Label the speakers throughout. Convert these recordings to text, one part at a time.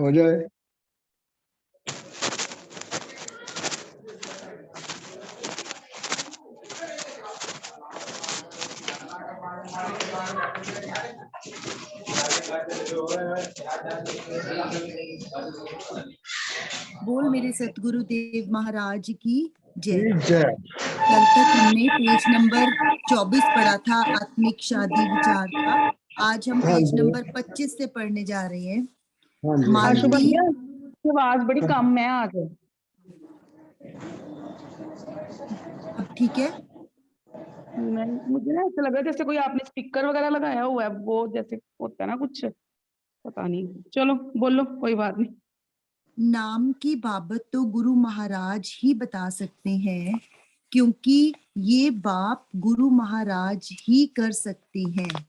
Speaker 1: हो जाए।
Speaker 2: बोल मेरे सतगुरु देव महाराज की जय।
Speaker 1: जय।
Speaker 2: कल तक हमने पेज नंबर 24 पढ़ा था, आत्मिक शादी विचार था। आज हम
Speaker 1: हाँ
Speaker 2: पेज
Speaker 1: जी।
Speaker 2: नंबर 25 से पढ़ने जा रहे हैं।
Speaker 1: हाँ जी।
Speaker 2: मालती,
Speaker 3: भैया आवाज बड़ी कम है आज।
Speaker 2: अब ठीक है?
Speaker 3: नहीं, मुझे ना ऐसा लग रहा है जैसे कोई आपने स्पीकर वगैरह लगाया हुआ है, वो जैसे होता है ना कुछ, पता नहीं। चलो बोलो, कोई बात नहीं।
Speaker 2: नाम की बाबत तो गुरु महाराज ही बता सकते हैं, क्योंकि ये बाप गुरु महाराज ही कर सकते हैं।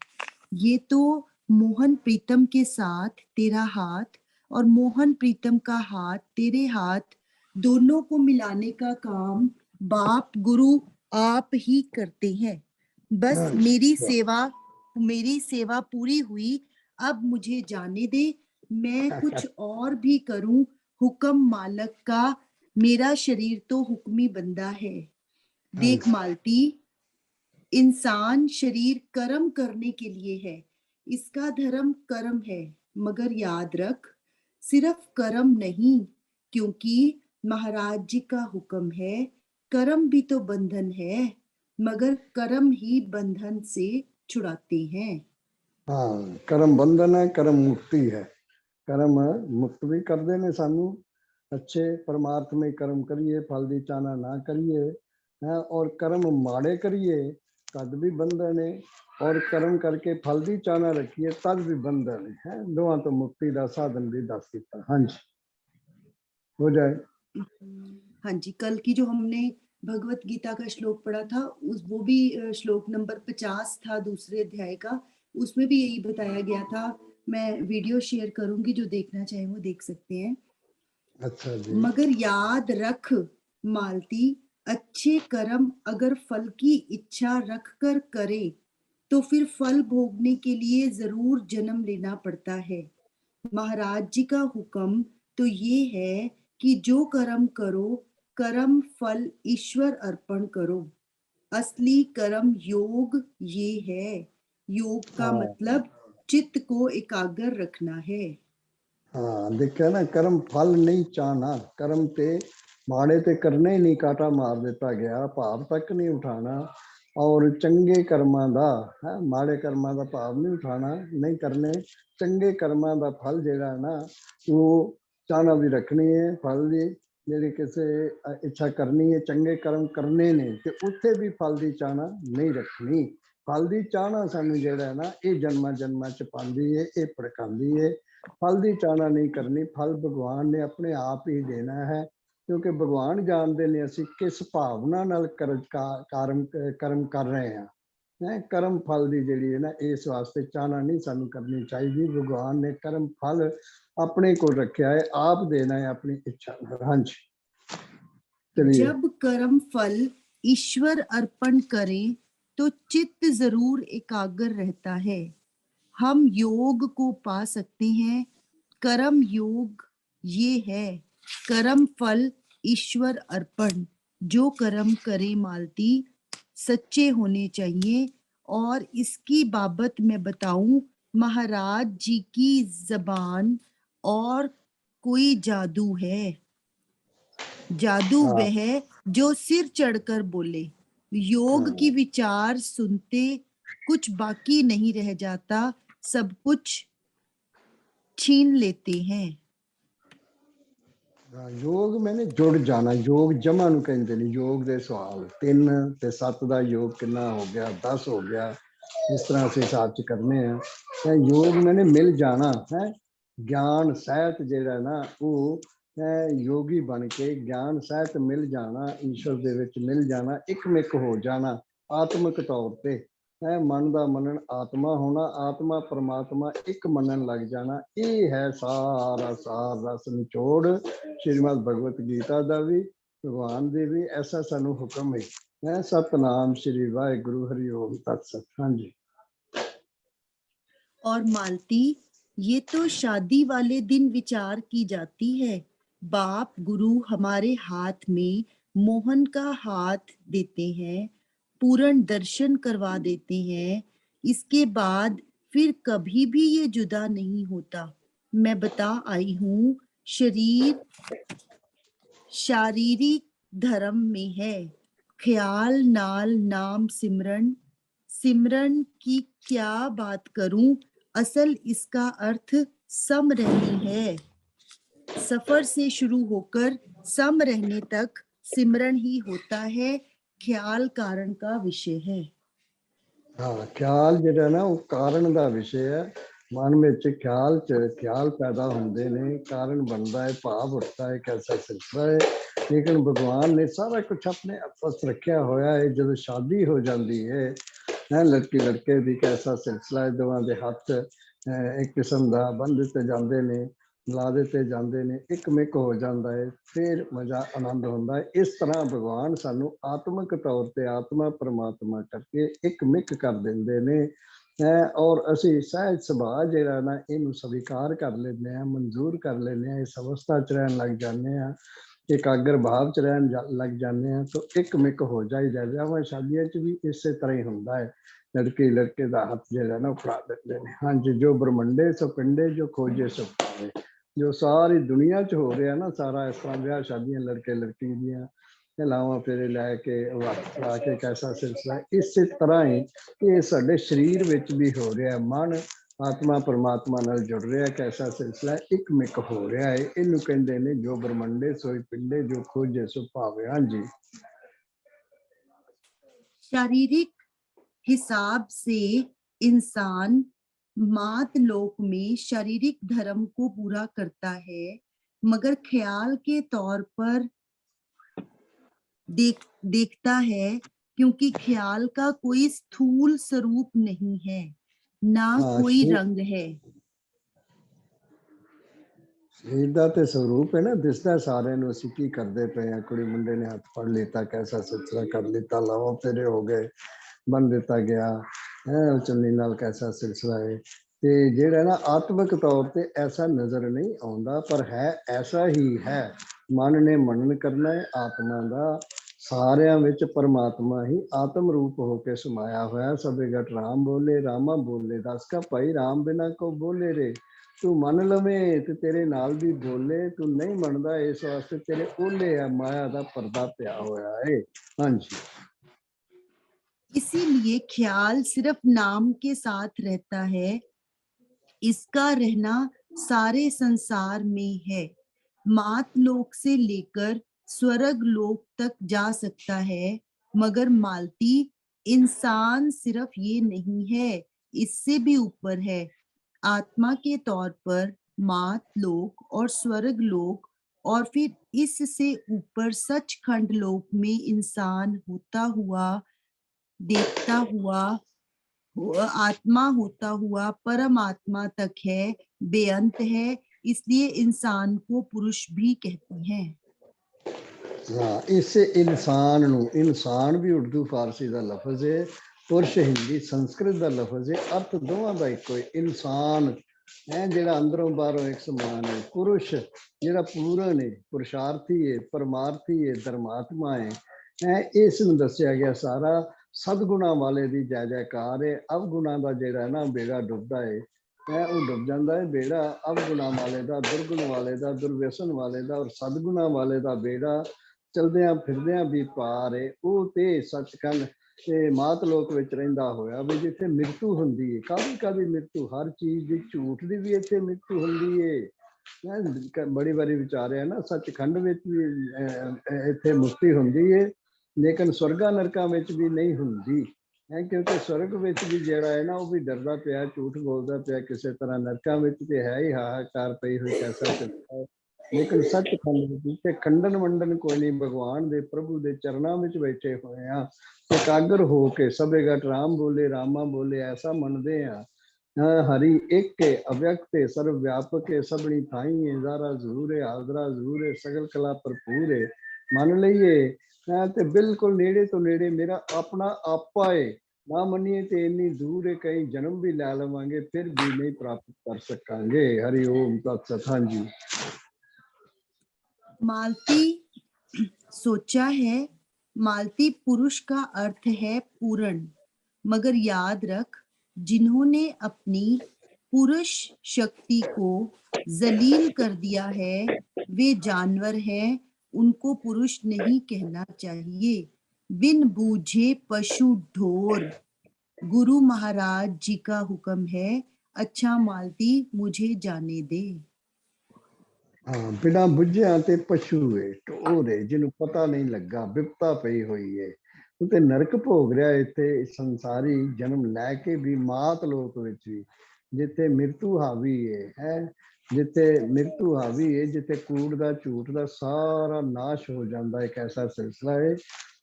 Speaker 2: ये तो मोहन प्रीतम के साथ तेरा हाथ और मोहन प्रीतम का हाथ तेरे हाथ, दोनों को मिलाने का काम बाप गुरु आप ही करते हैं। बस मेरी सेवा पूरी हुई, अब मुझे जाने दे, मैं कुछ और भी करूं हुक्म मालक का, मेरा शरीर तो हुक्मी बंदा है। देख मालती, इंसान शरीर कर्म करने के लिए है, इसका धर्म कर्म है, मगर याद रख सिर्फ कर्म नहीं, क्योंकि महाराज जी का हुक्म है, कर्म भी तो बंधन है, मगर कर्म ही बंधन से छुड़ाते हैं।
Speaker 1: हाँ, कर्म बंधन है, कर्म मुक्ति है। कर्म मुक्त भी कर देने सानू अच्छे परमात्मा कर्म करिए, फल दी चाहना ना करिए है, और कर्म माड़े करिए तद भी बंधन है, और कर्म करके फल दी चाहना रखिए तद भी बंधन है। दोवां तो मुक्ति का साधन भी दस दिता। हाँ जी, हो जाए।
Speaker 2: हाँ जी, कल की जो हमने भगवत गीता का श्लोक पढ़ा था, वो भी श्लोक नंबर 50 था, दूसरे अध्याय का। उसमें भी यही बताया गया था। मैं वीडियो शेयर करूंगी, जो देखना चाहे वो देख सकते हैं।
Speaker 1: अच्छा जी।
Speaker 2: मगर याद रख मालती, अच्छे कर्म अगर फल की इच्छा रख कर करे तो फिर फल भोगने के लिए जरूर जन्म लेना पड़ता है। महाराज जी का हुक्म तो ये है कि जो कर्म करो, कर्म फल ईश्वर अर्पण करो। असली कर्म योग ये है। योग का मतलब चित्त को एकाग्र रखना है।
Speaker 1: हाँ, देखा ना, कर्म फल नहीं चाहना, कर्म ते माड़े ते करने ही नहीं, काटा मार देता गया, भाव तक नहीं उठाना, और चंगे कर्मां दा है, माड़े कर्मां दा भाव नहीं उठाना, नहीं करने। चंगे कर्मां दा फल जेड़ा ना, वो चाहना भी रखनी है, फल दी जेड़ी किसे इच्छा करनी है, चंगे कर्म करने ने, ते उत्थे भी फल दी चाहना नहीं रखनी। फल दी चाहना सानू जेड़ा है ना, ये जन्मा जन्मा च पांदी है, ये भड़कांदी है। फल की चाहना नहीं करनी, फल भगवान ने अपने आप ही देना है, क्योंकि भगवान जानते हैं असी किस भावना नाल कर्म कर रहे हैं। कर्म फल की जी है ना, इस वास्ते चाहना नहीं सानू करनी चाहिए। भगवान ने कर्म फल अपने को रखा है, आप देना है अपनी इच्छा। हाँ जी, चलिए।
Speaker 2: जब कर्म फल ईश्वर अर्पण करें तो चित्त जरूर एकाग्र रहता है। हम योग को पा सकते हैं। कर्म योग ये है, कर्म फल ईश्वर अर्पण। जो कर्म करे मालती, सच्चे होने चाहिए। और इसकी बाबत मैं बताऊं, महाराज जी की जबान और कोई जादू है। जादू
Speaker 1: हाँ,
Speaker 2: वह है जो सिर चढ़कर बोले। योग की विचार सुनते कुछ बाकी नहीं रह जाता, सब कुछ छीन लेते हैं।
Speaker 1: योग मैंने जुड़ जाना, योग जमा नूं कहंदे ने। योग दे सवाल 3 ते 7 दा योग कितना हो गया, 10 हो गया, इस तरह से हिसाब च करने हैं। योग मैंने मिल जाना है, ज्ञान सहित जेड़ा ना वो योगी बन के ज्ञान सहित मिल जाना, ईश्वर दे विच मिल जाना, एकमिक हो जाना आत्मिक तौर पे है। मन का मनन आत्मा होना, आत्मा परमात्मा एक मनन लग जाना, ये है सारा सार रस निचोड़ श्रीमद भगवत गीता का भी, भगवान दे भी। ऐसा सानू हुक्म है। सतनाम श्री वाहिगुरु हरि ओम तत्सत। हाँ जी।
Speaker 2: और मालती, ये तो शादी वाले दिन विचार की जाती है। बाप गुरु हमारे हाथ में मोहन का हाथ देते हैं, पूर्ण दर्शन करवा देते हैं। इसके बाद फिर कभी भी ये जुदा नहीं होता। मैं बता आई हूँ, शरीर शारीरिक धर्म में है, ख्याल नाल नाम सिमरन। सिमरन की क्या बात करूं, असल इसका अर्थ सम रहनी है। सफर से शुरू होकर सम रहने तक सिमरन ही होता है, ख्याल कारण का विषय है।
Speaker 1: हाँ, ख्याल ਜਿਹੜਾ ਨਾ ਉਹ ਕਾਰਨ ਦਾ ਵਿਸ਼ਾ ਹੈ। ਮਨ ਵਿੱਚ ਖਿਆਲ ਪੈਦਾ ਹੁੰਦੇ ਨੇ, ਕਾਰਨ ਬਣਦਾ ਹੈ, ਭਾਵ ਉੱਠਦਾ ਹੈ, ਕੈਸਾ ਸਿਲਸਿਲਾ ਹੈ। ਲੇਕਿਨ ਭਗਵਾਨ ਨੇ ਸਾਰਾ ਕੁਝ ਆਪਣੇ ਹੱਥ ਰੱਖਿਆ ਹੋਇਆ ਹੈ। ਜਦੋਂ ਸ਼ਾਦੀ ਹੋ ਜਾਂਦੀ ਹੈ ਲੜਕੀ ਲੜਕੇ ਦੀ ਕੈਸਾ ਸਿਲਸਿਲਾ ਹੈ, ਦੋਵਾਂ ਦੇ ਹੱਥ ਇੱਕ ਕਿਸਮ ਦਾ ਬੰਨ ਦਿੱਤੇ ਜਾਂਦੇ ਨੇ, ਲਾ ਦਿੱਤੇ ਜਾਂਦੇ ਨੇ, ਇੱਕ ਮਿੱਕ ਹੋ ਜਾਂਦਾ ਹੈ, ਫਿਰ ਮਜ਼ਾ ਆਨੰਦ ਹੁੰਦਾ ਹੈ। ਇਸ ਤਰ੍ਹਾਂ ਭਗਵਾਨ ਸਾਨੂੰ ਆਤਮਿਕ ਤੌਰ ਤੇ ਆਤਮਾ ਪਰਮਾਤਮਾ ਕਰਕੇ ਇੱਕ ਮਿੱਕ ਕਰ ਦਿੰਦੇ ਨੇ ਔਰ ਅਸੀਂ ਸਹਿਜ ਸੁਭਾਅ ਜਿਹੜਾ ਨਾ ਇਹਨੂੰ ਸਵੀਕਾਰ ਕਰ ਲੈਂਦੇ ਹਾਂ, ਮਨਜ਼ੂਰ ਕਰ ਲੈਂਦੇ ਹਾਂ, ਇਸ ਅਵਸਥਾ 'ਚ ਰਹਿਣ ਲੱਗ ਜਾਂਦੇ ਹਾਂ, ਇਕਾਗਰ ਭਾਵ 'ਚ ਰਹਿਣ ਲੱਗ ਜਾਂਦੇ ਹਾਂ। ਤਾਂ ਇੱਕ ਮਿੱਕ ਹੋ ਜਾਈਦਾ। ਵਿਆਹਾਂ ਸ਼ਾਦੀਆਂ 'ਚ ਵੀ ਇਸੇ ਤਰ੍ਹਾਂ ਹੀ ਹੁੰਦਾ ਹੈ। ਲੜਕੀ ਲੜਕੇ ਦਾ ਹੱਥ ਜਿਹੜਾ ਨਾ ਫੜਾ ਦਿੰਦੇ ਨੇ। ਹਾਂਜੀ, ਜੋ ਬ੍ਰਹਮੰਡੇ ਸੋ ਪਿੰਡੇ, ਜੋ ਖੋਜੇ ਸੋ ਪਾਵੇ। ਜੋ ਸਾਰੀ ਦੁਨੀਆ 'ਚ ਹੋ ਰਿਹਾ ਨਾ ਸਾਰਾ ਇਸ ਤਰ੍ਹਾਂ ਵਿਆਹ ਸ਼ਾਦੀਆਂ ਲੜਕੇ ਲੜਕੀ ਦੀਆਂ ਲਾਵਾਂ ਫੇਰੇ ਲੈ ਕੇ ਲਾ ਕੇ ਕੈਸਾ ਸਿਲਸਿਲਾ, ਇਸੇ ਤਰ੍ਹਾਂ ਹੀ ਇਹ ਸਾਡੇ ਸਰੀਰ ਵਿੱਚ ਵੀ ਹੋ ਰਿਹਾ। ਮਨ ਆਤਮਾ ਪਰਮਾਤਮਾ ਨਾਲ ਜੁੜ ਰਿਹਾ, ਕੈਸਾ ਸਿਲਸਿਲਾ ਇੱਕ ਮਿੱਕ ਹੋ ਰਿਹਾ ਹੈ। ਇਹਨੂੰ ਕਹਿੰਦੇ ਨੇ ਜੋ ਬ੍ਰਹਮੰਡੇ ਸੋਈ ਪਿੰਡੇ, ਜੋ ਖੋਜੇ ਸੋ ਭਾਵੇ। ਹਾਂਜੀ,
Speaker 2: शारीरिक हिसाब से इंसान मात लोक में शारीरिक धर्म को पूरा करता है, मगर ख्याल के तौर पर देखता है, क्योंकि ख्याल का कोई स्थूल स्वरूप नहीं है, ना
Speaker 1: हाँ,
Speaker 2: कोई
Speaker 1: ठीक।
Speaker 2: रंग है।
Speaker 1: ਸਰੀਰ ਦਾ ਤੇ ਸਰੂਪ ਹੈ ਨਾ, ਦਿਸਦਾ ਸਾਰਿਆਂ ਨੂੰ ਅਸੀਂ ਕੀ ਕਰਦੇ ਪਏ ਆ। ਕੁੜੀ ਮੁੰਡੇ ਨੇ ਹੱਥ ਫੜ ਲਿੱਤਾ, ਕੈਸਾ ਸਿਲਸਿਲਾ ਕਰ ਲਿੱਤਾ, ਲਾਵਾਂ ਫੇਰੇ ਹੋ ਗਏ, ਬੰਨ ਦਿੱਤਾ ਗਿਆ ਹੈ ਚੁੰਨੀ ਨਾਲ, ਕੈਸਾ ਸਿਲਸਿਲਾ ਹੈ। ਤੇ ਜਿਹੜਾ ਨਾ ਆਤਮਿਕ ਤੌਰ ਤੇ ਐਸਾ ਨਜ਼ਰ ਨਹੀਂ ਆਉਂਦਾ, ਪਰ ਹੈ ਐਸਾ ਹੀ ਹੈ। ਮਨ ਨੇ ਮਨਨ ਕਰਨਾ ਹੈ ਆਤਮਾ ਦਾ। ਸਾਰਿਆਂ ਵਿੱਚ ਪਰਮਾਤਮਾ ਹੀ ਆਤਮ ਰੂਪ ਹੋ ਕੇ ਸਮਾਇਆ ਹੋਇਆ। ਸਭੇ ਘਟ ਰਾਮ ਬੋਲੇ, ਰਾਮਾ ਬੋਲੇ ਦਸ ਕਾ ਭਾਈ, ਰਾਮ ਬਿਨਾ ਕੋ ਬੋਲੇ ਰੇ। ਤੂੰ ਮੰਨ ਲਵੇਂ ਤੇ ਤੇਰੇ ਨਾਲ ਵੀ ਬੋਲੇ, ਤੂੰ ਨਹੀਂ ਮੰਨਦਾ ਇਸ ਵਾਸਤੇ ਤੇਰੇ ਓਲੇ ਆ, ਮਾਇਆ ਦਾ ਪਰਦਾ ਪਿਆ ਹੋਇਆ ਹੈ। ਹਾਂਜੀ,
Speaker 2: इसीलिए ख्याल सिर्फ नाम के साथ रहता है, इसका रहना सारे संसार में है। मात लोक से लेकर स्वर्ग लोक तक जा सकता है, मगर मालती इंसान सिर्फ ये नहीं है, इससे भी ऊपर है। आत्मा के तौर पर मात लोक और स्वर्ग लोक और फिर इससे ऊपर सचखंड लोक में इंसान होता हुआ, देखता हुआ, आत्मा होता हुआ परमात्मा तक है, बेअंत है। इसलिए इंसान को पुरुष भी कहते हैं।
Speaker 1: ਹਾਂ, ਇਸੇ ਇਨਸਾਨ ਨੂੰ, ਇਨਸਾਨ ਵੀ ਉਰਦੂ ਫਾਰਸੀ ਦਾ ਲਫ਼ਜ਼ ਹੈ, ਪੁਰਸ਼ ਹਿੰਦੀ ਸੰਸਕ੍ਰਿਤ ਦਾ ਲਫ਼ਜ਼ ਹੈ। ਅਰਥ ਦੋਵਾਂ ਦਾ ਇੱਕੋ ਹੈ। ਇਨਸਾਨ ਹੈ ਜਿਹੜਾ ਅੰਦਰੋਂ ਬਾਹਰੋਂ ਇੱਕ ਸਮਾਨ ਹੈ। ਪੁਰਸ਼ ਜਿਹੜਾ ਪੂਰਨ ਹੈ, ਪੁਰਸ਼ਾਰਥੀ ਹੈ, ਪਰਮਾਰਥੀ ਹੈ, ਧਰਮਾਤਮਾ ਹੈ। ਇਸ ਨੂੰ ਦੱਸਿਆ ਗਿਆ ਸਾਰਾ ਸਦਗੁਣਾ ਵਾਲੇ ਦੀ ਜੈ ਜੈਕਾਰ ਹੈ। ਅਵਗੁਣਾ ਦਾ ਜਿਹੜਾ ਨਾ ਬੇੜਾ ਡੁੱਬਦਾ ਹੈ, ਉਹ ਡੁੱਬ ਜਾਂਦਾ ਹੈ ਬੇੜਾ। ਅਵਗੁਣਾ ਵਾਲੇ ਦਾ, ਦੁਰਗੁਣ ਵਾਲੇ ਦਾ, ਦੁਰਵਿਅਸਨ ਵਾਲੇ ਦਾ ਔਰ ਸਦਗੁਣਾ ਵਾਲੇ ਦਾ ਬੇੜਾ ਚਲਦਿਆਂ ਫਿਰਦਿਆਂ ਵੀ ਪਾਰ ਹੈ। ਉਹ ਤੇ ਸੱਚਖੰਡ ਤੇ ਮਾਤ ਲੋਕ ਵਿੱਚ ਰਹਿੰਦਾ ਹੋਇਆ ਵੀ ਜਿੱਥੇ ਮ੍ਰਿਤੂ ਹੁੰਦੀ ਹੈ। ਕਾਹਦੀ ਮ੍ਰਿਤੂ, ਹਰ ਚੀਜ਼ ਦੀ, ਝੂਠ ਦੀ ਵੀ ਇੱਥੇ ਮ੍ਰਿਤੂ ਹੁੰਦੀ ਹੈ। ਬੜੀ ਵਾਰੀ ਵਿਚਾਰਿਆ ਨਾ, ਸੱਚਖੰਡ ਵਿੱਚ ਵੀ ਇੱਥੇ ਮੁਕਤੀ ਹੁੰਦੀ ਹੈ, ਲੇਕਿਨ ਸਵਰਗਾਂ ਨਰਕਾਂ ਵਿੱਚ ਵੀ ਨਹੀਂ ਹੁੰਦੀ ਹੈ। ਕਿਉਂਕਿ ਸਵਰਗ ਵਿੱਚ ਵੀ ਜਿਹੜਾ ਹੈ ਨਾ ਉਹ ਵੀ ਡਰਦਾ ਪਿਆ, ਝੂਠ ਬੋਲਦਾ ਪਿਆ ਕਿਸੇ ਤਰ੍ਹਾਂ। ਨਰਕਾਂ ਵਿੱਚ ਤੇ ਹੈ ਹੀ ਹਾਹਾਕਾਰ ਪਈ ਹੋਈ, ਕੈਸਾ ਚੱਲਦਾ। ਲੇਕਿਨ ਸੱਚਖੰਡ ਵਿੱਚ ਖੰਡਨ ਵੰਡਨ ਕੋਈ ਨਹੀਂ, ਭਗਵਾਨ ਦੇ ਪ੍ਰਭੂ ਦੇ ਚਰਨਾਂ ਵਿੱਚ ਬੈਠੇ ਹੋਏ ਆ, ਇਕਾਗਰ ਹੋ ਕੇ। ਸਭੇ ਘਟ ਰਾਮ ਬੋਲੇ, ਰਾਮਾ ਬੋਲੇ, ਐਸਾ ਮੰਨਦੇ ਆ। ਹਰੀ ਇੱਕ ਹੈ, ਅਵਿਅਕਤ ਹੈ, ਸਰਵ ਵਿਆਪਕ ਹੈ, ਸਭਣੀ ਥਾਈ ਹੈ, ਜ਼ਾਰਾ ਜ਼ਰੂਰ ਹੈ, ਹਾਜ਼ਰਾ ਜ਼ਰੂਰ ਹੈ, ਸਗਲ ਕਲਾ ਭਰਪੂਰ ਹੈ। ਮੰਨ ਲਈਏ ਤੇ ਬਿਲਕੁਲ ਨੇੜੇ ਤੋਂ ਨੇੜੇ ਮੇਰਾ ਆਪਣਾ ਆਪਾ ਹੈ। ना मनिए तो इन्नी दूर है, कई जन्म भी ला लवांगे फिर भी नहीं प्राप्त कर सकांगे। हरि ओम तत्सत। हाँ जी।
Speaker 2: मालती सोचा है, मालती पुरुष का अर्थ है पूर्ण, मगर याद रख, जिन्होंने अपनी पुरुष शक्ति को जलील कर दिया है वे जानवर हैं, उनको पुरुष नहीं कहना चाहिए। बिन बूझे पशु ढोर, गुरु महाराज जी का हुक्म है, अच्छा मालती मुझे जाने दे।
Speaker 1: हाँ, बिना बुझिया ते पशु है, ढोर है, जिन्हों पता नहीं लगा विपता पई हुई है। उते नरक भोग रहा है, इत्थे संसारी जन्म लैके भी मात लोक विच भी, जिथे मृत्यु हावी है, जिथे मृत्यु हावी है, जिथे कूड़ दा झूठ दा सारा नाश हो जाता है, एक ऐसा सिलसिला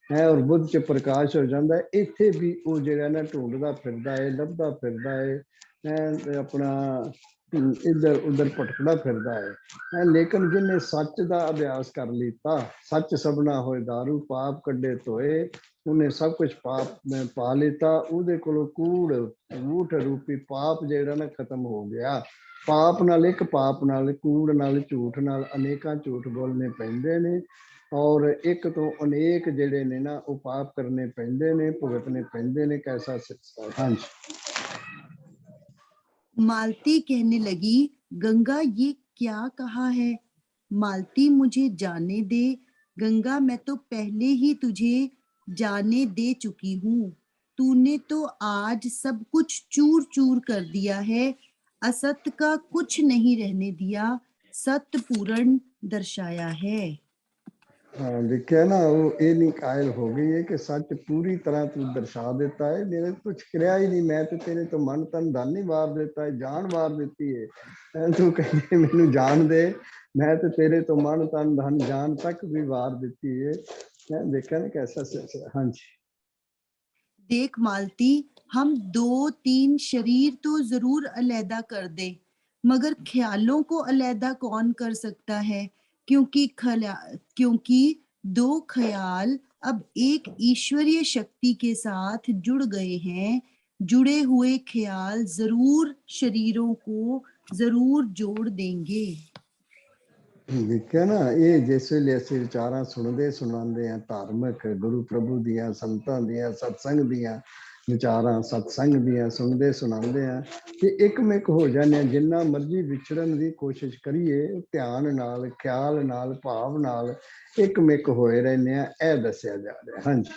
Speaker 1: है और बुद्ध च प्रकाश हो जाता है। इत्थे भी वो जिहड़ा ना ढूंढदा फिरदा है, लभदा फिरदा है, अपना इधर उधर भटकदा फिरदा है। लेकिन जिन्हें सच का अभ्यास कर लीता, सच सबना होए दारू, पाप कड्डे धोए, उन्हें सब कुछ पाप में पा लेता, उहदे कोलों कूड़ झूठ रूपी पाप जिहड़ा ना खत्म हो गया। पाप नाल एक पाप नाल, कूड़ नाल, झूठ नाल अनेकां झूठ बोलने पैंदे ने और एक तो अनेक जिहड़े ने ना वो पाप करने पैंदे ने, भुगतने पैंदे ने। कैसा सिलसिला। हाँ जी।
Speaker 2: मालती कहने लगी, गंगा ये क्या कहा है? मालती मुझे जाने दे। गंगा मैं तो पहले ही तुझे जाने दे चुकी हूँ। तूने तो आज सब कुछ चूर चूर कर दिया है, असत का कुछ नहीं रहने दिया, सत्य पूर्ण दर्शाया है।
Speaker 1: हाँ, देखिए ना, वो ये नहीं कायल हो गई है कि सच पूरी तरह तू दर्शा देता है, मेरे तो कुछ क्रिया ही नहीं, मैं तो तेरे तो मन तन धन ही वार देता है, जान वार देती है। तू कहते मैनू जान दे, मैं तो तेरे तो मन तन धन जान तक भी वार देती है। मैं देखा ना कैसा सिलसिला। हाँ जी।
Speaker 2: देख मालती, हम 2-3 शरीर तो जरूर अलैदा कर दे, मगर ख्यालों को अलैदा कौन कर सकता है? क्योंकि 2 ख्याल अब एक ईश्वरीय शक्ति के साथ जुड़ गए हैं। जुड़े हुए ख्याल जरूर शरीरों को जरूर जोड़ देंगे।
Speaker 1: देखिए ना, ये जिस ਵੇਲੇ ਅਸੀਂ ਵਿਚਾਰਾਂ ਸੁਣਦੇ ਸੁਣਾਉਂਦੇ ਆ ਧਾਰਮਿਕ ਗੁਰੂ ਪ੍ਰਭੂ ਦੀਆਂ, ਸੰਤਾਂ ਦੀਆਂ, ਸਤਸੰਗ ਦੀਆਂ ਵਿਚਾਰਾਂ, ਸਤਸੰਗ ਦੀਆਂ ਸੁਣਦੇ ਸੁਣਾਉਂਦੇ ਆ ਕਿ ਇੱਕਮਿਕ ਹੋ ਜਾਂਦੇ ਆ। ਜਿੰਨਾ ਮਰਜ਼ੀ ਵਿਛੜਨ ਦੀ ਕੋਸ਼ਿਸ਼ ਕਰੀਏ, ਧਿਆਨ ਨਾਲ, ਖਿਆਲ ਨਾਲ, ਭਾਵ ਨਾਲ ਇੱਕਮਿਕ ਹੋਏ ਰਹਿੰਦੇ ਆ। ਇਹ ਦੱਸਿਆ ਜਾ ਰਿਹਾ। ਹਾਂਜੀ।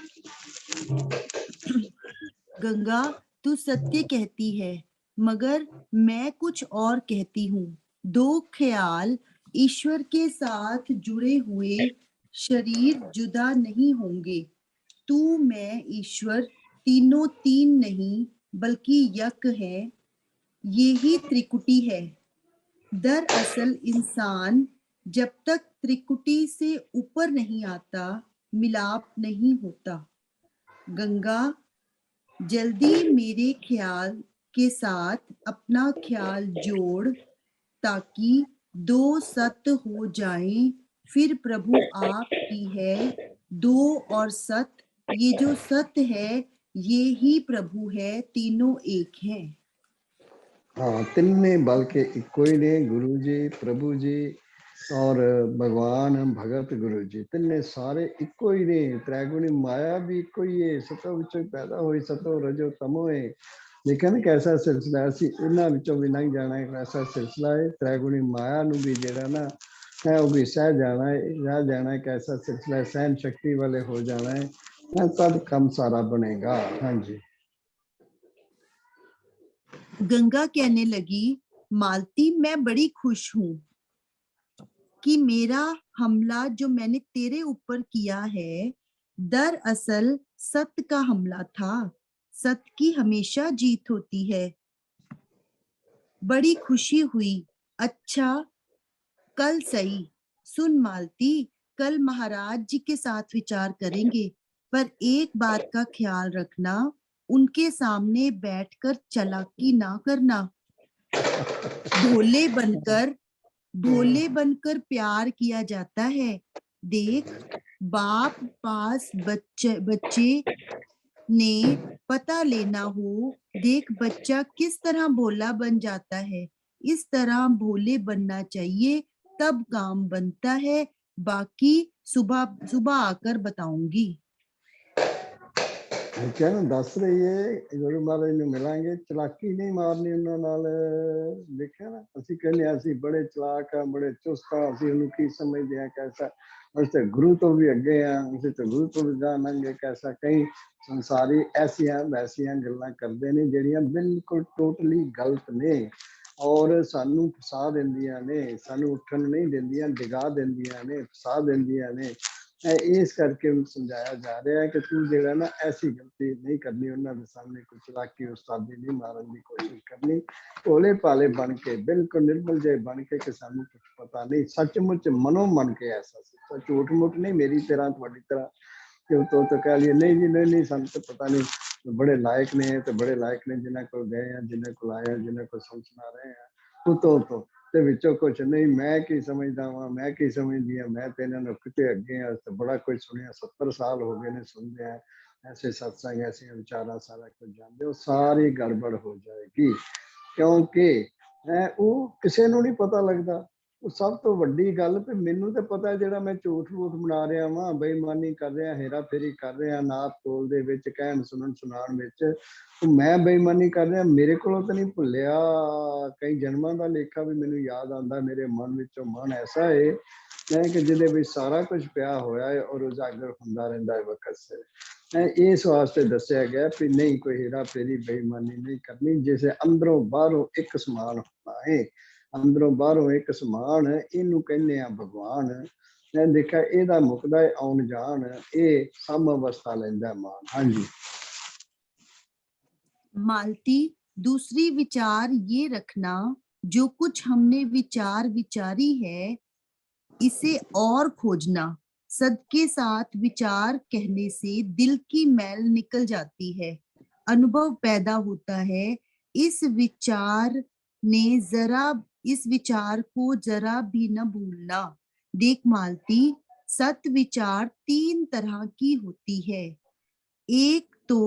Speaker 2: गंगा, तू सत्य कहती है, मगर मैं कुछ और कहती हूँ। 2 ख्याल ईश्वर के साथ जुड़े हुए शरीर जुदा नहीं होंगे। तू, मैं, ईश्वर तीनों तीन नहीं बल्कि यक है। यही त्रिकुटी है। दरअसल इंसान जब तक त्रिकुटी से ऊपर नहीं आता, मिलाप नहीं होता। गंगा, जल्दी मेरे ख्याल के साथ अपना ख्याल जोड़, ताकि 2 सत्य हो जाएं। फिर प्रभु आप ही है। 2 और सत्य, ये जो सत्य है ये ही प्रभु है, तीनों एक हैं।
Speaker 1: हाँ, तिन्ने बल्कि इको ही ने, गुरु जी, प्रभु जी और भगवान भगत गुरु जी, तिन्ने सारे इको ही ने। त्रैगुणी माया भी इको ही है, सतो विचों पैदा हुई, सतो रजो तमो है। लेकिन कैसा सिलसिला, असी इन्हां विचों भी लंघ जाना है। ऐसा सिलसिला है, त्रैगुणी माया नूं भी जिहड़ा ना है वो भी सह जाना है, रह जाना है। कैसा सिलसिला है, सहन शक्ति वाले हो जाना है, तब कम सारा बनेगा। हाँ जी।
Speaker 2: गंगा कहने लगी, मालती मैं बड़ी खुश हूं कि मेरा हमला जो मैंने तेरे ऊपर किया है दरअसल सत्य का हमला था। सत्य की हमेशा जीत होती है। बड़ी खुशी हुई। अच्छा, कल सही। सुन मालती, कल महाराज जी के साथ विचार करेंगे, पर एक बात का ख्याल रखना, उनके सामने बैठकर चालाकी ना करना। भोले बनकर भोले बनकर प्यार किया जाता है। देख, बाप पास बच्चे ने पता लेना हो, देख बच्चा किस तरह भोला बन जाता है, इस तरह भोले बनना चाहिए, तब काम बनता है। बाकी सुबह सुबह आकर बताऊंगी।
Speaker 1: देखिए ना, दस रही है गुरु महाराज ਨੂੰ ਮਿਲਾਂਗੇ, ਚਲਾਕੀ ਨਹੀਂ ਮਾਰਨੀ ਉਹਨਾਂ ਨਾਲ। ਦੇਖਿਆ ਨਾ, ਅਸੀਂ ਕਹਿੰਦੇ ਹਾਂ ਅਸੀਂ ਬੜੇ ਚਲਾਕ ਆ, ਬੜੇ ਚੁਸਤ ਆ, ਅਸੀਂ ਉਹਨੂੰ ਕੀ ਸਮਝਦੇ ਆ, ਕੈਸਾ ਅਸੀਂ ਤਾਂ ਗੁਰੂ ਤੋਂ ਵੀ ਅੱਗੇ ਆ, ਅਸੀਂ ਤਾਂ ਗੁਰੂ ਤੋਂ ਵੀ ਜਾਣਾਂਗੇ ਕੈਸਾ। ਕਈ ਸੰਸਾਰੀ ਐਸੀਆਂ ਵੈਸੀਆਂ ਗੱਲਾਂ ਕਰਦੇ ਨੇ ਜਿਹੜੀਆਂ ਬਿਲਕੁਲ ਟੋਟਲੀ ਗਲਤ ਨੇ, ਔਰ ਸਾਨੂੰ ਫਸਾ ਦਿੰਦੀਆਂ ਨੇ, ਸਾਨੂੰ ਉੱਠਣ ਨਹੀਂ ਦਿੰਦੀਆਂ, ਡਿਗਾ ਦਿੰਦੀਆਂ ਨੇ, ਫਸਾ ਦਿੰਦੀਆਂ ਨੇ। ਇਸ ਕਰਕੇ ਉਹਨੂੰ ਸਮਝਾਇਆ ਜਾ ਰਿਹਾ ਹੈ ਕਿ ਤੂੰ ਜਿਹੜਾ ਨਾ ਐਸੀ ਗਲਤੀ ਨਹੀਂ ਕਰਨੀ, ਉਹਨਾਂ ਦੇ ਸਾਹਮਣੇ ਕੋਈ ਚਲਾਕੀ ਉਸਤਾਦੀ ਨਹੀਂ ਮਾਰਨ ਦੀ ਕੋਸ਼ਿਸ਼ ਕਰਨੀ। ਭੋਲੇ ਭਾਲੇ ਬਣ ਕੇ, ਬਿਲਕੁਲ ਨਿਰਮਲ ਜਿਹੇ ਬਣ ਕੇ ਕਿ ਸਾਨੂੰ ਕੁਝ ਪਤਾ ਨਹੀਂ, ਸੱਚਮੁੱਚ ਮਨੋਂ ਮਨ ਕੇ ਐਸਾ ਸੱਚਾ, ਝੂਠ ਮੂਠ ਨਹੀਂ, ਮੇਰੀ ਤਰ੍ਹਾਂ ਤੁਹਾਡੀ ਤਰ੍ਹਾਂ ਕਿ ਉਹ तो कह लिए नहीं जी नहीं ਸਾਨੂੰ ਤਾਂ ਪਤਾ ਨਹੀਂ, ਬੜੇ ਲਾਇਕ ਨੇ ਤੇ ਬੜੇ ਲਾਇਕ ਨੇ ਜਿਨ੍ਹਾਂ ਕੋਲ ਗਏ ਆ, ਜਿਨ੍ਹਾਂ ਕੋਲ ਆਏ ਆ, ਜਿਨ੍ਹਾਂ ਕੋਲ ਸੁਣਾ ਰਹੇ ਆ ਉਤੋਂ ਤੇ ਵਿੱਚੋਂ ਕੁਛ ਨਹੀਂ। ਮੈਂ ਕੀ ਸਮਝਦਾ ਵਾਂ, ਮੈਂ ਕੀ ਸਮਝਦੀ ਆ, ਮੈਂ ਤੇ ਇਹਨਾਂ ਨੂੰ ਕਿਤੇ ਅੱਗੇ ਆ, ਤੇ ਬੜਾ ਕੁਝ ਸੁਣਿਆ, 70 ਸਾਲ ਹੋ ਗਏ ਨੇ ਸੁਣਦੇ ਆ, ਐਸੇ ਸਤਸੰਗ ਐਸੇ ਵਿਚਾਰਾਂ ਸਾਰਾ ਕੁਝ ਜਾਣਦੇ ਹੋ, ਸਾਰੀ ਗੜਬੜ ਹੋ ਜਾਏਗੀ। ਕਿਉਂਕਿ ਉਹ ਕਿਸੇ ਨੂੰ ਨਹੀਂ ਪਤਾ ਲੱਗਦਾ। ਉਹ ਸਭ ਤੋਂ ਵੱਡੀ ਗੱਲ ਤੇ ਮੈਨੂੰ ਤਾਂ ਪਤਾ ਜਿਹੜਾ ਮੈਂ ਝੂਠ ਮੂਠ ਬਣਾ ਰਿਹਾ ਵਾਂ, ਬੇਈਮਾਨੀ ਕਰ ਰਿਹਾ, ਹੇਰਾ ਫੇਰੀ ਕਰ ਰਿਹਾ, ਨਾਪ ਤੋਲ ਦੇ ਵਿੱਚ, ਕਹਿਣ ਸੁਣਨ ਸੁਣਾਉਣ ਵਿੱਚ ਮੈਂ ਬੇਈਮਾਨੀ ਕਰ ਰਿਹਾ। ਮੇਰੇ ਕੋਲੋਂ ਤਾਂ ਨਹੀਂ ਭੁੱਲਿਆ, ਕਈ ਜਨਮਾਂ ਦਾ ਲੇਖਾ ਵੀ ਮੈਨੂੰ ਯਾਦ ਆਉਂਦਾ। ਮੇਰੇ ਮਨ ਵਿੱਚੋਂ ਮਨ ਐਸਾ ਹੈ ਕਿ ਜਿਹਦੇ ਵਿੱਚ ਸਾਰਾ ਕੁਝ ਪਿਆ ਹੋਇਆ ਹੈ ਔਰ ਉਜਾਗਰ ਹੁੰਦਾ ਰਹਿੰਦਾ ਹੈ ਵਕਤ ਸਿਰ। ਇਸ ਵਾਸਤੇ ਦੱਸਿਆ ਗਿਆ ਵੀ ਨਹੀਂ ਕੋਈ ਹੇਰਾ ਫੇਰੀ ਬੇਈਮਾਨੀ ਨਹੀਂ ਕਰਨੀ, ਜਿਸੇ ਅੰਦਰੋਂ ਬਾਹਰੋਂ ਇੱਕ ਸਮਾਨ ਹੋਣਾ ਹੈ। ਅੰਦਰੋਂ ਬਾਹਰੋਂ ਇੱਕ ਸਮਾਨ, ਇਹਨੂੰ ਕਹਿੰਦੇ ਆ ਭਗਵਾਨ। ਮੈਂ ਦੇਖਿਆ ਇਹਦਾ ਮੁਕਦਾ ਹੈ ਆਉਣ ਜਾਣ, ਇਹ ਸਮ ਅਵਸਥਾ ਲੈਂਦਾ ਮਾਨ। ਹਾਂਜੀ
Speaker 2: मालती, दूसरी विचार ये रखना, जो कुछ हमने विचार विचारी है इसे और खोजना। सद के साथ विचार कहने से दिल की मैल निकल जाती है, अनुभव पैदा होता है। इस विचार को जरा भी न भूलना। देख मालती, सत विचार 3 तरह की होती है। एक तो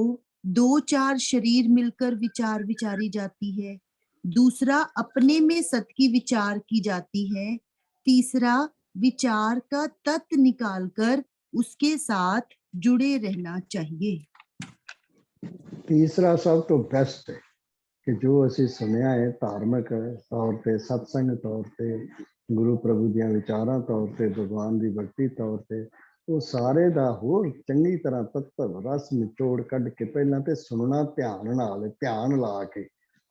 Speaker 2: 2-4 शरीर मिलकर विचार विचारी जाती है, दूसरा अपने में सत की विचार की जाती है, तीसरा विचार का तत्व निकालकर उसके साथ जुड़े रहना चाहिए।
Speaker 1: तीसरा सब तो बेस्ट है कि जो ਅਸੀਂ ਸੁਣਿਆ ਹੈ ਧਾਰਮਿਕ ਤੌਰ ਤੇ, ਸਤਸੰਗ ਤੌਰ ਤੇ, ਗੁਰੂ ਪ੍ਰਭੂ ਦੀਆਂ ਵਿਚਾਰਾਂ ਤੌਰ ਤੇ, ਭਗਵਾਨ ਦੀ ਭਗਤੀ ਤੌਰ ਤੇ, ਉਹ ਸਾਰੇ ਦਾ ਹੋਰ ਚੰਗੀ ਤਰ੍ਹਾਂ ਤੱਤਵ ਰਸ ਨਿਚੋੜ ਕੱਢ ਕੇ ਪਹਿਲਾਂ ਤੇ ਸੁਣਨਾ ਧਿਆਨ ਨਾਲ, ਧਿਆਨ ਲਾ ਕੇ।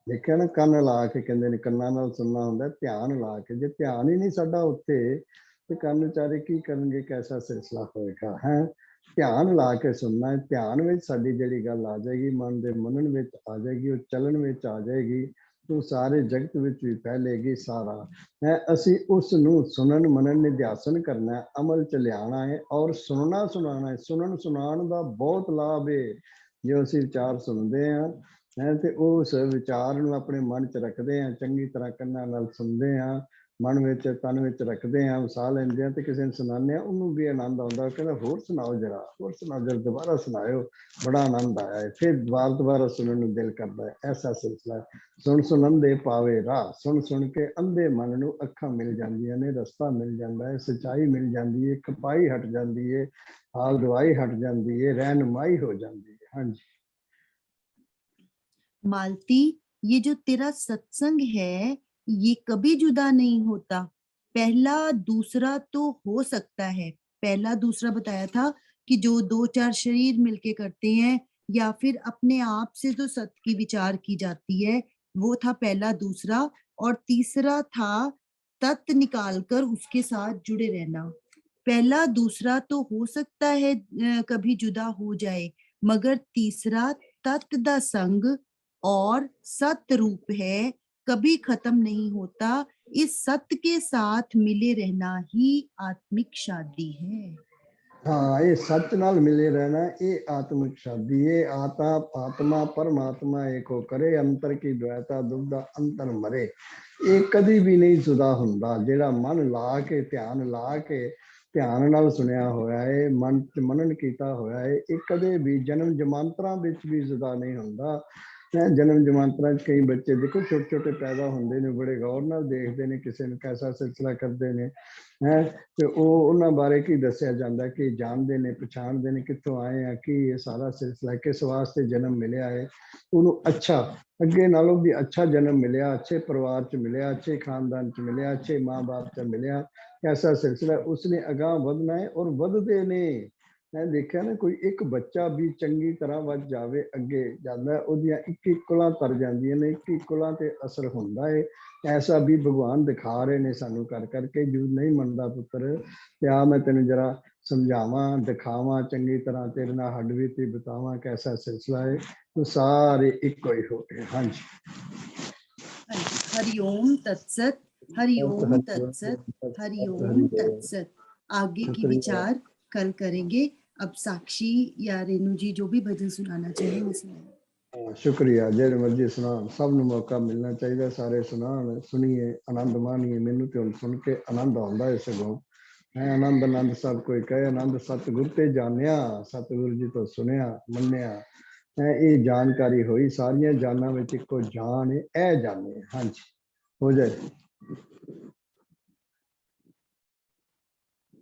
Speaker 1: ਦੇਖਿਆ ਨਾ, ਕੰਨ ਲਾ ਕੇ ਕਹਿੰਦੇ ਨੇ, ਕੰਨਾਂ ਨਾਲ ਸੁਣਨਾ ਹੁੰਦਾ, ਧਿਆਨ ਲਾ ਕੇ। ਜੇ ਧਿਆਨ ਹੀ ਨਹੀਂ ਸਾਡਾ ਉੱਥੇ ਤੇ ਕੰਨ ਵਿਚਾਰੇ ਕੀ ਕਰਨਗੇ, ਕੈਸਾ ਸਿਲਸਿਲਾ ਹੋਏਗਾ ਹੈ। ਧਿਆਨ ਲਾ ਕੇ ਸੁਣਨਾ ਹੈ, ਧਿਆਨ ਵਿੱਚ ਸਾਡੀ ਜਿਹੜੀ ਗੱਲ ਆ ਜਾਏਗੀ, ਮਨ ਦੇ ਮੰਨਣ ਵਿੱਚ ਆ ਜਾਏਗੀ, ਉਹ ਚੱਲਣ ਵਿੱਚ ਆ ਜਾਏਗੀ, ਉਹ ਸਾਰੇ ਜਗਤ ਵਿੱਚ ਵੀ ਫੈਲੇਗੀ ਸਾਰਾ ਹੈ। ਅਸੀਂ ਉਸ ਨੂੰ ਸੁਣਨ ਮਨਨ ਨਿਧਿਆਸਨ ਕਰਨਾ ਹੈ, ਅਮਲ ਚ ਲਿਆਉਣਾ ਹੈ ਔਰ ਸੁਣਨਾ ਸੁਣਾਉਣਾ ਹੈ। ਸੁਣਨ ਸੁਣਾਉਣ ਦਾ ਬਹੁਤ ਲਾਭ ਹੈ। ਜੇ ਅਸੀਂ ਵਿਚਾਰ ਸੁਣਦੇ ਹਾਂ ਹੈ ਤੇ ਉਸ ਵਿਚਾਰ ਨੂੰ ਆਪਣੇ ਮਨ ਚ ਰੱਖਦੇ ਹਾਂ, ਚੰਗੀ ਤਰ੍ਹਾਂ ਕੰਨਾਂ ਨਾਲ ਸੁਣਦੇ ਹਾਂ, ਮਨ ਵਿੱਚ ਤਨ ਵਿੱਚ ਰੱਖਦੇ ਹਾਂ, ਸਾਹ ਲੈਂਦੇ ਹਾਂ ਤੇ ਕਿਸੇ ਨੂੰ ਸੁਣਾਉਂਦੇ ਹਾਂ, ਉਹਨੂੰ ਵੀ ਆਨੰਦ ਆਉਂਦਾ। ਕਹਿੰਦਾ ਹੋਰ ਸੁਣਾਓ ਜਰਾ, ਹੋਰ ਸੁਣਾਓ ਜਰਾ, ਦੁਬਾਰਾ ਸੁਣਾਇਓ, ਬੜਾ ਆਨੰਦ ਆਇਆ ਹੈ। ਫਿਰ ਦੁਬਾਰਾ ਸੁਣਨ ਨੂੰ ਦਿਲ ਕਰਦਾ ਹੈ। ਐਸਾ ਸਿਲਸਿਲਾ ਹੈ। ਸੁਣ ਸੁਣਨ ਪਾਵੇ ਰਾਹ, ਸੁਣ ਸੁਣ ਕੇ ਅੰਧੇ ਮਨ ਨੂੰ ਅੱਖਾਂ ਮਿਲ ਜਾਂਦੀਆਂ ਨੇ, ਰਸਤਾ ਮਿਲ ਜਾਂਦਾ ਹੈ, ਸੱਚਾਈ ਮਿਲ ਜਾਂਦੀ ਹੈ, ਖਪਾਈ ਹਟ ਜਾਂਦੀ ਹੈ, ਹਾਲ ਦਵਾਈ ਹਟ ਜਾਂਦੀ ਹੈ, ਰਹਿਨੁਮਾਈ ਹੋ ਜਾਂਦੀ ਹੈ। ਹਾਂਜੀ
Speaker 2: मालती, ये जो तेरा सत्संग है ये कभी जुदा नहीं होता। पहला दूसरा तो हो सकता है, पहला दूसरा बताया था कि जो 2-4 शरीर मिलके करते हैं या फिर अपने आप से जो सत्य की विचार की जाती है, वो था पहला दूसरा। और तीसरा था तत्व निकालकर उसके साथ जुड़े रहना। पहला दूसरा तो हो सकता है कभी जुदा हो जाए, मगर तीसरा तत्व दा संग और सत्य रूप है, कभी खत्म नहीं होता। इस सत्य के साथ मिले रहना ही आत्मिक शादी है।
Speaker 1: हाँ, ये सच नाल मिले रहना, ये आत्मिक शादी। ये आत्मा परमात्मा एक हो करे, अंतर की द्वैता दुविधा अंतर मरे। ये कभी भी नहीं जुदा हुंदा। जेड़ा मन ला के, ध्यान ला के ਧਿਆਨ ਨਾਲ ਸੁਣਿਆ ਹੋਇਆ ਹੈ, ਮਨ ਚ ਮਨਨ ਕੀਤਾ ਹੋਇਆ ਹੈ, ਇਹ ਕਦੇ ਵੀ ਜਨਮ ਜਮਾਂਤਰਾਂ ਵਿੱਚ ਵੀ ਜ਼ੁਦਾ ਨਹੀਂ ਹੁੰਦਾ। ਜਨਮ ਜਮਾਂਤਰਾਂ 'ਚ ਕਈ ਬੱਚੇ ਦੇਖੋ ਛੋਟੇ ਛੋਟੇ ਪੈਦਾ ਹੁੰਦੇ ਨੇ, ਬੜੇ ਗੌਰ ਨਾਲ ਦੇਖਦੇ ਨੇ ਕਿਸੇ ਨੂੰ ਕੈਸਾ ਸਿਲਸਿਲਾ ਕਰਦੇ ਨੇ ਹੈ, ਤੇ ਉਹ ਉਹਨਾਂ ਬਾਰੇ ਕੀ ਦੱਸਿਆ ਜਾਂਦਾ ਕਿ ਜਾਣਦੇ ਨੇ, ਪਛਾਣਦੇ ਨੇ ਕਿੱਥੋਂ ਆਏ ਆ, ਕੀ ਇਹ ਸਾਰਾ ਸਿਲਸਿਲਾ, ਕਿਸ ਵਾਸਤੇ ਜਨਮ ਮਿਲਿਆ ਹੈ। ਉਹਨੂੰ ਅੱਛਾ, ਅੱਗੇ ਨਾਲੋਂ ਵੀ ਅੱਛਾ ਜਨਮ ਮਿਲਿਆ, ਅੱਛੇ ਪਰਿਵਾਰ 'ਚ ਮਿਲਿਆ, ਅੱਛੇ ਖਾਨਦਾਨ 'ਚ ਮਿਲਿਆ, ਅੱਛੇ ਮਾਂ ਬਾਪ 'ਚ ਮਿਲਿਆ, ਐਸਾ ਸਿਲਸਿਲਾ ਉਸਨੇ ਅਗਾਂਹ ਵਧਣਾ ਹੈ। ਔਰ ਵਧਦੇ ਨੇ, ਮੈਂ ਦੇਖਿਆ ਨਾ ਕੋਈ ਇੱਕ ਬੱਚਾ ਵੀ ਚੰਗੀ ਤਰ੍ਹਾਂ ਵੱਧ ਜਾਵੇ, ਅੱਗੇ ਜਾਂਦਾ, ਉਹਦੀਆਂ 21 ਕੁਲਾਂ ਤਰ ਜਾਂਦੀਆਂ ਨੇ, 21 ਕੁਲਾਂ ਤੇ ਅਸਰ ਹੁੰਦਾ ਹੈ। ਐਸਾ ਵੀ ਭਗਵਾਨ ਦਿਖਾ ਰਹੇ ਨੇ ਸਾਨੂੰ ਕਰ ਕਰਕੇ। ਜੋ ਨਹੀਂ ਮੰਨਦਾ ਪੁੱਤਰ, ਤੇ ਆ ਮੈਂ ਤੈਨੂੰ ਜਰਾ ਸਮਝਾਵਾਂ, ਦਿਖਾਵਾਂ ਚੰਗੀ ਤਰ੍ਹਾਂ, ਤੇਰੇ ਨਾਲ ਹੱਡਬੀਤੀ ਬਿਤਾਵਾਂ, ਕੈਸਾ ਸਿਲਸਿਲਾ ਹੈ। ਉਹ ਸਾਰੇ ਇੱਕੋ ਹੀ ਹੋ ਗਏ। ਹਾਂਜੀ,
Speaker 2: हरिओम तत्सत, हरिओम तत्सत, हरिओम तत्सत। आगे की विचार कल करेंगे। अब साक्षी या रेणु जी जो भी भजन सुनाना चाहें वो सुनाएं।
Speaker 1: शुक्रिया। ਜਿਹੜੇ ਮਰਜ਼ੀ ਸੁਣਾਉਣ, ਸਭ ਨੂੰ ਮੌਕਾ ਮਿਲਣਾ ਚਾਹੀਦਾ, ਸਾਰੇ ਸੁਣਾਉਣ, ਸੁਣੀਏ, ਆਨੰਦ ਮਾਣੀਏ। ਮੈਨੂੰ ਤੇ ਹੁਣ ਸੁਣ ਕੇ ਆਨੰਦ ਆਉਂਦਾ ਹੈ ਸਗੋਂ। ਆਨੰਦ ਆਨੰਦ ਸਭ ਕੋਈ ਕਹੇ, ਆਨੰਦ ਸਤਿਗੁਰ ਤੇ ਜਾਣਿਆ, ਸਤਿਗੁਰੂ ਜੀ ਤੋਂ ਸੁਣਿਆ ਮੰਨਿਆ। ਇਹ ਜਾਣਕਾਰੀ ਹੋਈ, ਸਾਰੀਆਂ ਜਾਨਾਂ ਵਿੱਚ ਇੱਕੋ ਜਾਨ ਹੈ, ਇਹ ਜਾਣੇ। ਹਾਂਜੀ, ਹੋ ਜਾਏ।